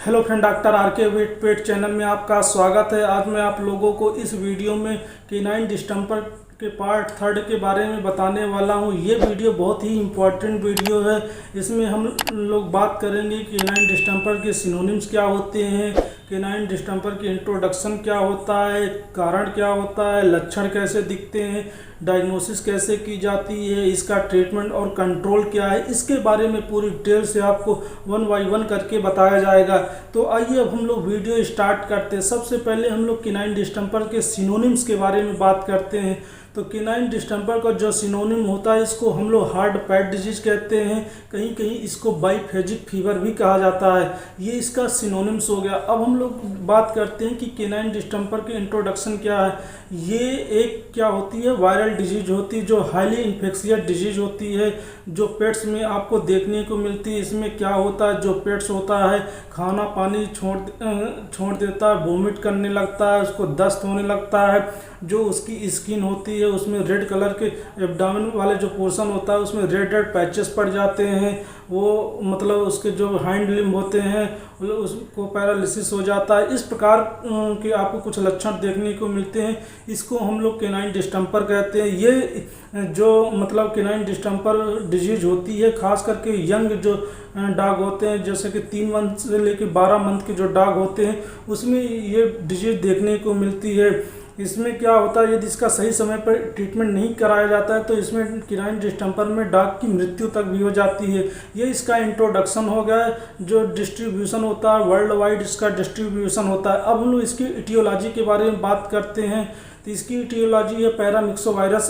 Hello friend, doctor R के wait पेट channel में आपका स्वागत है। आज मैं आप लोगों को इस वीडियो में केनाइन डिस्टेंपर के पार्ट थर्ड के बारे में बताने वाला हूं। ये वीडियो बहुत ही इम्पोर्टेंट वीडियो है। इसमें हम लोग बात करेंगे केनाइन डिस्टेंपर के सिनोनिम्स क्या होते हैं, केनाइन डिस्टेंपर की इंट्रोडक्शन क्या होता है, कारण क्या होता है, लक्षण कैसे दिखते हैं, डायग्नोसिस कैसे की जाती है, इसका ट्रीटमेंट और कंट्रोल क्या है, इसके बारे में पूरी डिटेल से आपको वन बाई वन करके बताया जाएगा। तो आइए अब हम लोग वीडियो स्टार्ट करते हैं। सबसे पहले हम लोग केनाइन डिस्टेंपर के सिनोनिम्स के बारे में बात करते हैं। तो केनाइन डिस्टेंपर का जो सिनोनिम होता है, इसको हम लोग हार्ड पैड डिजीज कहते हैं, कहीं कहीं इसको बाइफेजिक फीवर भी कहा जाता है। ये इसका सिनोनिम्स हो गया। अब हम लोग बात करते हैं कि केनाइन डिस्टेंपर की इंट्रोडक्शन क्या है। ये एक क्या होती है, वायरल डिजीज होती है जो हाईली इन्फेक्शियस डिजीज होती है, जो पेट्स में आपको देखने को मिलती है। इसमें क्या होता है, जो पेट्स होता है खाना पानी छोड़ देता है, वोमिट करने लगता है, उसको दस्त होने लगता है। जो उसकी स्किन होती है उसमें रेड कलर के एब्डामेन वाले जो पोर्शन होता है उसमें रेड रेड पैचेस पड़ जाते हैं। वो मतलब उसके जो हाइंड लिम्ब होते हैं उसको पैरालिसिस हो जाता है। इस प्रकार के आपको कुछ लक्षण देखने को मिलते हैं। इसको हम लोग केनाइन डिस्टेंपर कहते हैं। ये जो मतलब केनाइन डिस्टेंपर डिजीज होती है, खास करके यंग जो डॉग होते हैं, जैसे कि 3 मंथ से लेकर 12 मंथ के जो डॉग होते हैं उसमें ये डिजीज देखने को मिलती है। इसमें क्या होता है, यदि इसका सही समय पर ट्रीटमेंट नहीं कराया जाता है तो इसमें केनाइन डिस्टेंपर में डॉग की मृत्यु तक भी हो जाती है। ये इसका इंट्रोडक्शन हो गया है। जो डिस्ट्रीब्यूशन होता है वर्ल्ड वाइड इसका डिस्ट्रीब्यूशन होता है। अब हम लोग इसकी इटियोलॉजी के बारे में बात करते हैं। तो इसकी इटियोलॉजी है पैरामिक्सोवायरस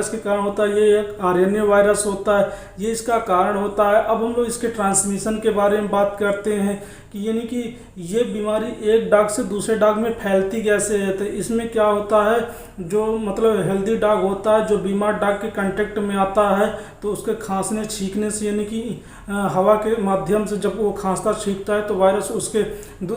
के कारण होता है। ये एक आरएनए वायरस होता है, ये इसका कारण होता है। अब हम लोग इसके ट्रांसमिशन के बारे में बात करते हैं कि यानी कि ये बीमारी एक डॉग से दूसरे डॉग में फैलती कैसे है। तो इसमें क्या होता है, जो मतलब हेल्दी डॉग होता है जो बीमार डॉग के कांटेक्ट में आता है तो उसके खांसने छींकने से, यानी कि हवा के माध्यम से जब वो खांसता छींकता है तो वायरस उसके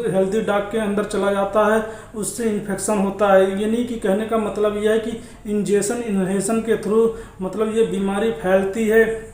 हेल्दी डॉग के अंदर चला जाता है, उससे इन्फेक्शन होता है। यानी कि कहने का मतलब यह है कि इन्हेलेशन के थ्रू मतलब ये बीमारी फैलती है।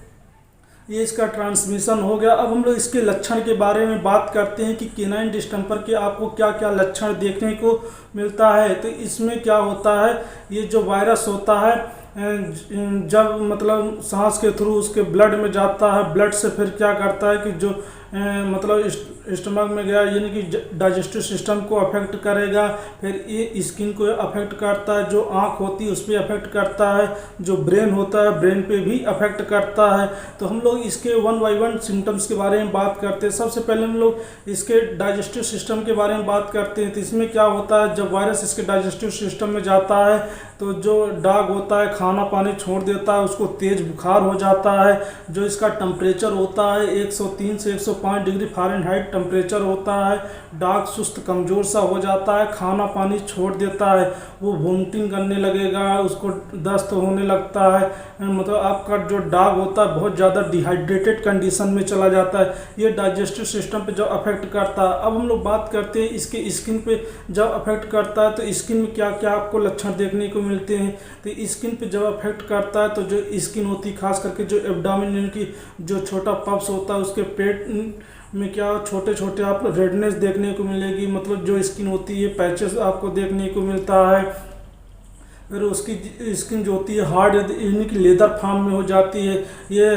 ये इसका ट्रांसमिशन हो गया। अब हम लोग इसके लक्षण के बारे में बात करते हैं कि केनाइन डिस्टेंपर के आपको क्या क्या लक्षण देखने को मिलता है। तो इसमें क्या होता है, ये जो वायरस होता है जब मतलब सांस के थ्रू उसके ब्लड में जाता है, ब्लड से फिर क्या करता है कि जो मतलब स्टमक में गया, यानी कि डाइजेस्टिव सिस्टम को अफेक्ट करेगा। फिर ये स्किन को अफेक्ट करता है, जो आँख होती है उस पर अफेक्ट करता है, जो ब्रेन होता है ब्रेन पे भी अफेक्ट करता है। तो हम लोग इसके वन बाई वन सिम्टम्स के बारे में बात करते हैं। सबसे पहले हम लोग इसके डाइजेस्टिव सिस्टम के बारे में बात करते हैं। तो इसमें क्या होता है, जब वायरस इसके डाइजेस्टिव सिस्टम में जाता है तो जो डॉग होता है खाना पानी छोड़ देता है, उसको तेज़ बुखार हो जाता है। जो इसका टेम्परेचर होता है 103 से 105 डिग्री फ़ारेनहाइट टेम्परेचर होता है। डॉग सुस्त कमज़ोर सा हो जाता है, खाना पानी छोड़ देता है, वो वोमिटिंग करने लगेगा, उसको दस्त होने लगता है। मतलब आपका जो डॉग होता है बहुत ज़्यादा डिहाइड्रेटेड कंडीशन में चला जाता है। ये डाइजेस्टिव सिस्टम पे जब अफेक्ट करता है। अब हम लोग बात करते हैं इसके स्किन पे जब अफेक्ट करता है तो स्किन में क्या क्या आपको लक्षण देखने को मिलते हैं। तो स्किन पे जब अफेक्ट करता है तो जो स्किन होती है, खास करके जो एब्डोमेन यानी कि जो छोटा पफ्स होता है उसके पेट में क्या छोटे छोटे आपको रेडनेस देखने को मिलेगी। मतलब जो स्किन होती है पैचेस आपको देखने को मिलता है। फिर उसकी स्किन जो होती है हार्ड यानी कि लेदर फॉर्म में हो जाती है। ये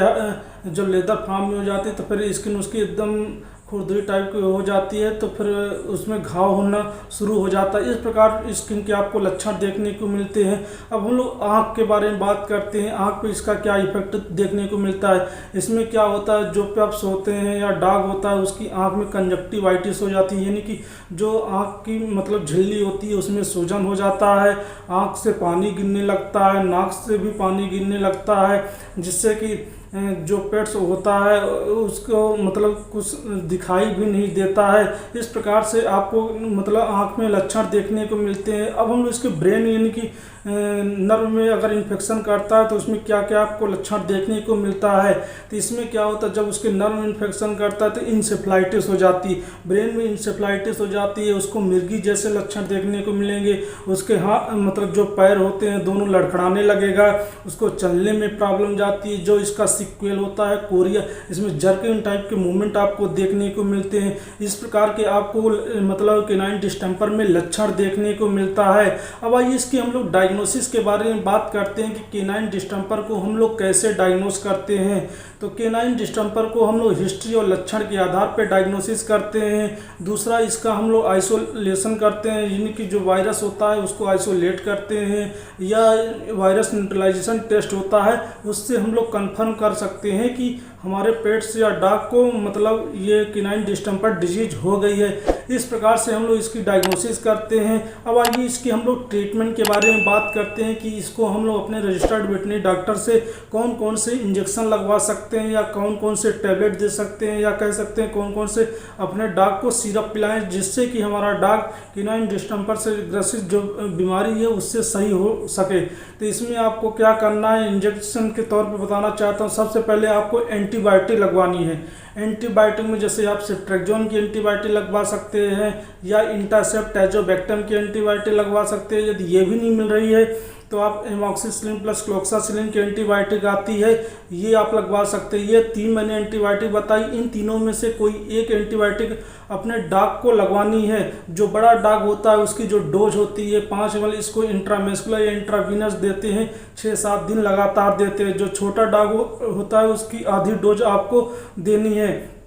जब लेदर फॉर्म में हो जाती है तो फिर स्किन उसकी एकदम खुरदरी टाइप की हो जाती है, तो फिर उसमें घाव होना शुरू हो जाता है। इस प्रकार स्किन के आपको लक्षण देखने को मिलते हैं। अब हम लोग आँख के बारे में बात करते हैं। आँख पे इसका क्या इफेक्ट देखने को मिलता है। इसमें क्या होता है, जो पप्स होते हैं या डॉग होता है उसकी आँख में कंजक्टिवाइटिस हो जाती है, यानी कि जो आँख की मतलब झिल्ली होती है उसमें सूजन हो जाता है। आँख से पानी गिरने लगता है, नाक से भी पानी गिरने लगता है, जिससे कि जो पेट्स होता है उसको मतलब कुछ दिखाई भी नहीं देता है। इस प्रकार से आपको मतलब आँख में लक्षण देखने को मिलते हैं। अब हम इसके ब्रेन यानी कि नर्व में अगर इन्फेक्शन करता है तो उसमें क्या क्या आपको लक्षण देखने को मिलता है। तो इसमें क्या होता है, जब उसके नर्व में इन्फेक्शन करता है तो इंसेफ्लाइटिस हो जाती है, ब्रेन में इंसेफ्लाइटिस हो जाती है, उसको मिर्गी जैसे लक्षण देखने को मिलेंगे। उसके हाथ मतलब जो पैर होते हैं दोनों लड़खड़ाने लगेगा, उसको चलने में प्रॉब्लम जाती है। जो इसका सिक्वेल होता है कोरिया, इसमें जर्किंग टाइप के मूवमेंट आपको देखने को मिलते हैं। इस प्रकार के आपको मतलब केनाइन डिस्टेंपर में लक्षण देखने को मिलता है। अब आइए इसकी हम लोग डायग्नोसिस के बारे में बात करते हैं कि केनाइन डिस्टेंपर को हम लोग कैसे डायग्नोस करते हैं। तो केनाइन डिस्टेंपर को हम लोग हिस्ट्री और लक्षण के आधार पर डायग्नोसिस करते हैं। दूसरा, इसका हम लोग आइसोलेशन करते हैं, यानी कि जो वायरस होता है उसको आइसोलेट करते हैं, या वायरस न्यूट्रलाइजेशन टेस्ट होता है उससे हम लोग कंफर्म कर सकते हैं कि हमारे पेट्स या डॉग को मतलब ये केनाइन डिस्टेंपर डिजीज हो गई है। इस प्रकार से हम लोग इसकी डायग्नोसिस करते हैं। अब आइए इसकी हम लोग ट्रीटमेंट के बारे में बात करते हैं कि इसको हम लोग अपने रजिस्टर्ड वेटरनरी डॉक्टर से कौन कौन से इंजेक्शन लगवा सकते हैं, या कौन कौन से टैबलेट दे सकते हैं, या कह सकते हैं कौन कौन से अपने डॉग को सिरप पिलाएं, जिससे कि हमारा डॉग केनाइन डिस्टेंपर से ग्रसित जो बीमारी है उससे सही हो सके। तो इसमें आपको क्या करना है, इंजेक्शन के तौर पर बताना चाहता हूँ। सबसे पहले आपको एंटीबायोटिक लगवानी है। एंटीबायोटिक में जैसे आप सेफ्ट्रेक्सोन की एंटीबायोटिक लगवा सकते हैं, या इंटासेप्ट एजोबैक्टम की एंटीबायोटिक लगवा सकते हैं। यदि ये भी नहीं मिल रही है तो आप एमॉक्सिसिलिन प्लस क्लोक्सासिलिन की एंटीबायोटिक आती है, ये आप लगवा सकते हैं। ये 3 मैंने एंटीबायोटिक बताई, इन तीनों में से कोई एक एंटीबायोटिक अपने डॉग को लगवानी है। जो बड़ा डॉग होता है उसकी जो डोज होती है 5 ml, इसको इंट्रामेस्कुलर या इंट्रावीनस देते हैं, 6-7 दिन लगातार देते हैं। जो छोटा डॉग होता है उसकी आधी डोज आपको देनी है।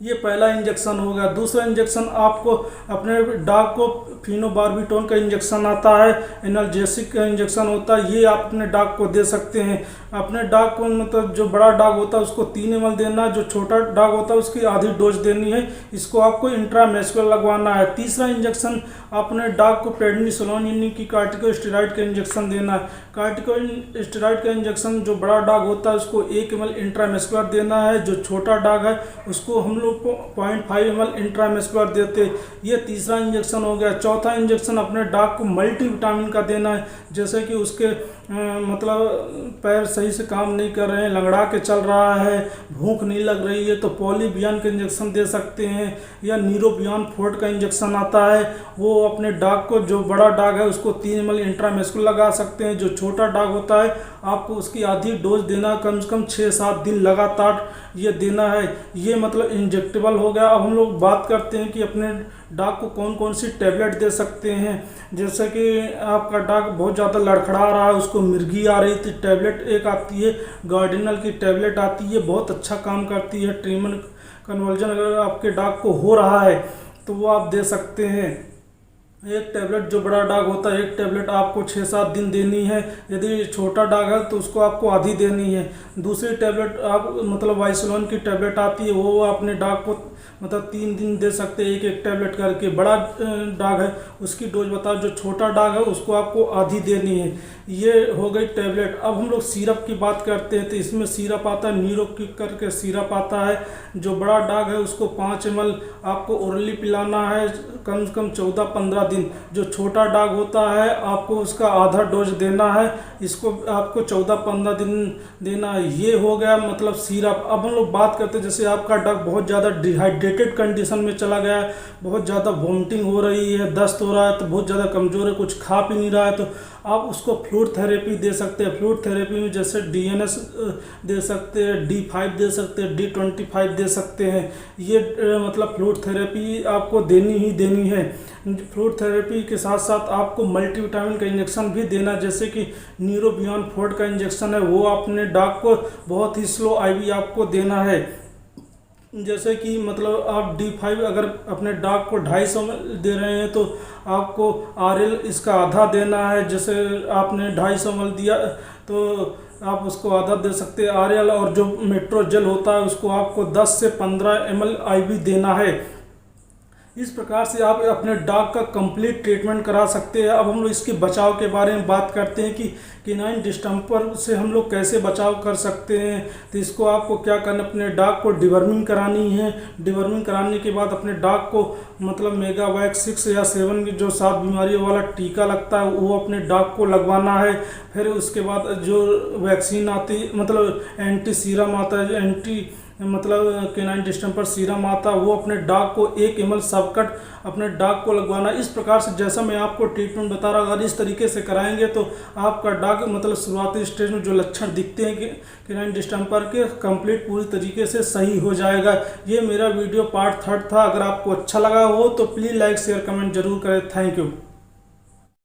ये पहला इंजेक्शन हो गया। दूसरा इंजेक्शन आपको अपने डॉग को फिनोबार्बिटोन का इंजेक्शन आता है, एनाल्जेसिक का इंजेक्शन होता है, ये आप अपने डॉग को दे सकते हैं। अपने डॉग को मतलब जो बड़ा डॉग होता है उसको 3 ml देना है, जो छोटा डॉग होता है उसकी आधी डोज देनी है। इसको आपको इंट्रामेस्कुलर लगवाना है। तीसरा इंजेक्शन अपने डॉग को प्रेडनिसोलोन यानी कि कार्टिकोस्टेरॉइड का इंजेक्शन देना है। कार्टिकोस्टेरॉइड का इंजेक्शन जो बड़ा डॉग होता है उसको 1 ml इंट्रामेस्कुलर देना है, जो छोटा डॉग है उसको हम लोग को 0.5 ml इंट्रामेस्कुलर देते। ये तीसरा इंजेक्शन हो गया। चौथा इंजेक्शन अपने डॉग को मल्टीविटामिन का देना है, जैसे कि उसके मतलब पैर सही से काम नहीं कर रहे हैं, लंगड़ा के चल रहा है, भूख नहीं लग रही है तो पॉलीबियन का इंजेक्शन दे सकते हैं, या नीरोबियन फोर्ट का इंजेक्शन आता है, वो अपने डॉग को, जो बड़ा डॉग है उसको 3 ml इंट्रामेस्कुलर लगा सकते हैं। जो छोटा डॉग होता है आपको उसकी आधी डोज देना, कम से कम 6-7 दिन लगातार ये देना है। ये मतलब इंजेक्टेबल हो गया। अब हम लोग बात करते हैं कि अपने डॉग को कौन कौन सी टैबलेट दे सकते हैं। जैसे कि आपका डॉग बहुत ज़्यादा लड़खड़ा रहा है, उसको मिर्गी आ रही थी, टैबलेट एक आती है गार्डिनल की टैबलेट आती है, बहुत अच्छा काम करती है। ट्रीमन कन्वर्जन अगर आपके डॉग को हो रहा है तो वो आप दे सकते हैं। एक टैबलेट जो बड़ा डॉग होता है, एक टैबलेट आपको 6-7 दिन देनी है। यदि छोटा डॉग है तो उसको आपको आधी देनी है। दूसरी टैबलेट आप मतलब वाइसलोन की टैबलेट आती है, वो अपने डॉग को मतलब 3 दिन दे सकते हैं, एक एक टैबलेट करके। बड़ा डॉग है उसकी डोज बताओ, जो छोटा डॉग है उसको आपको आधी देनी है। ये हो गई टैबलेट। अब हम लोग सिरप की बात करते हैं, तो इसमें सिरप आता है, नीरोक्विक करके सिरप आता है। जो बड़ा डॉग है उसको 5 ml आपको ओरली पिलाना है, कम से कम 14-15 दिन। जो छोटा डॉग होता है आपको उसका आधा डोज देना है, इसको आपको 14-15 दिन देना है। ये हो गया मतलब सिरप। अब हम लोग बात करते हैं, जैसे आपका डॉग बहुत ज़्यादा डिहाइड्रेटेड कंडीशन में चला गया है, बहुत ज़्यादा वॉमिटिंग हो रही है, दस्त हो रहा है, तो बहुत ज़्यादा कमज़ोर है, कुछ खा पी नहीं रहा है, तो आप उसको फ्लूइड थेरेपी दे सकते हैं। फ्लूइड थेरेपी में जैसे DNS दे सकते हैं, D5 दे सकते हैं, D25 दे सकते हैं। ये मतलब फ्लूइड थेरेपी आपको देनी ही देनी है। फ्लूइड थेरेपी के साथ साथ आपको मल्टीविटामिन का इंजेक्शन भी देना, जैसे कि नीरोबियन फोर्ट का इंजेक्शन है, वो अपने डॉग को बहुत ही स्लो IV आपको देना है। जैसे कि मतलब आप D5 अगर अपने डॉग को 250 दे रहे हैं तो आपको RL इसका आधा देना है। जैसे आपने 250 ml दिया तो आप उसको आधा दे सकते हैं RL, और जो मेट्रोजेल होता है उसको आपको 10 से 15 ml IV देना है। इस प्रकार से आप अपने डॉग का कंप्लीट ट्रीटमेंट करा सकते हैं। अब हम लोग इसके बचाव के बारे में बात करते हैं कि केनाइन डिस्टेंपर से हम लोग कैसे बचाव कर सकते हैं। तो इसको आपको क्या करना, अपने डॉग को डिवर्मिंग करानी है। डिवर्मिंग कराने के बाद अपने डॉग को मतलब मेगावैक्स 6 या 7 की जो 7 बीमारियों वाला टीका लगता है वो अपने डॉग को लगवाना है। फिर उसके बाद जो वैक्सीन आती मतलब एंटी सीरम आता है, एंटी मतलब केनाइन डिस्टेंपर सीरम आता है, वो अपने डॉग को 1 ml सबकट अपने डॉग को लगवाना। इस प्रकार से जैसा मैं आपको ट्रीटमेंट बता रहा हूँ, अगर इस तरीके से कराएंगे तो आपका डॉग मतलब शुरुआती स्टेज में जो लक्षण दिखते हैं कि केनाइन डिस्टेंपर के, कंप्लीट पूरी तरीके से सही हो जाएगा। ये मेरा वीडियो पार्ट 3 था। अगर आपको अच्छा लगा हो तो प्लीज़ लाइक शेयर कमेंट जरूर करें। Thank you.